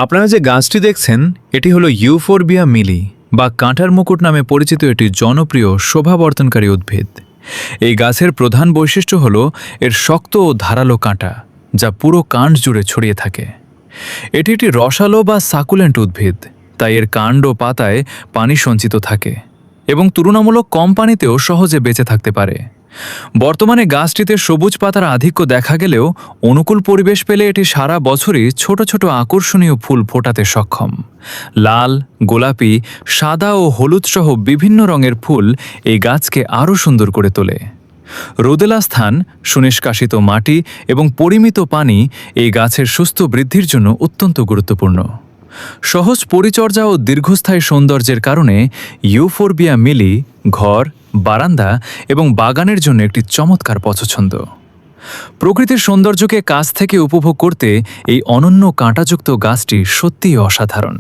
আপনারা যে গাছটি দেখছেন এটি হলো ইউফোরবিয়া মিলি বা কাঁটার মুকুট নামে পরিচিত একটি জনপ্রিয় শোভাবর্ধনকারী উদ্ভিদ। এই গাছের প্রধান বৈশিষ্ট্য হল এর শক্ত ও ধারালো কাঁটা, যা পুরো কাণ্ড জুড়ে ছড়িয়ে থাকে। এটি একটি রসালো বা সাকুলেন্ট উদ্ভিদ, তাই এর কাণ্ড ও পাতায় পানি সঞ্চিত থাকে এবং তুলনামূলক কম পানিতেও সহজে বেঁচে থাকতে পারে। বর্তমানে গাছটিতে সবুজ পাতার আধিক্য দেখা গেলেও অনুকূল পরিবেশ পেলে এটি সারা বছরই ছোট ছোট আকর্ষণীয় ফুল ফোটাতে সক্ষম। লাল, গোলাপি, সাদা ও হলুদ সহ বিভিন্ন রঙের ফুল এই গাছকে আরও সুন্দর করে তোলে। রোদেলা স্থান, সুনিষ্কাশিত মাটি এবং পরিমিত পানি এই গাছের সুস্থ বৃদ্ধির জন্য অত্যন্ত গুরুত্বপূর্ণ। সহজ পরিচর্যা ও দীর্ঘস্থায়ী সৌন্দর্যের কারণে ইউফোরবিয়া মিলি ঘর, বারান্দা এবং বাগানের জন্য একটি চমৎকার পছন্দ। প্রকৃতির সৌন্দর্যকে কাছ থেকে উপভোগ করতে এই অনন্য কাঁটাযুক্ত গাছটি সত্যিই অসাধারণ।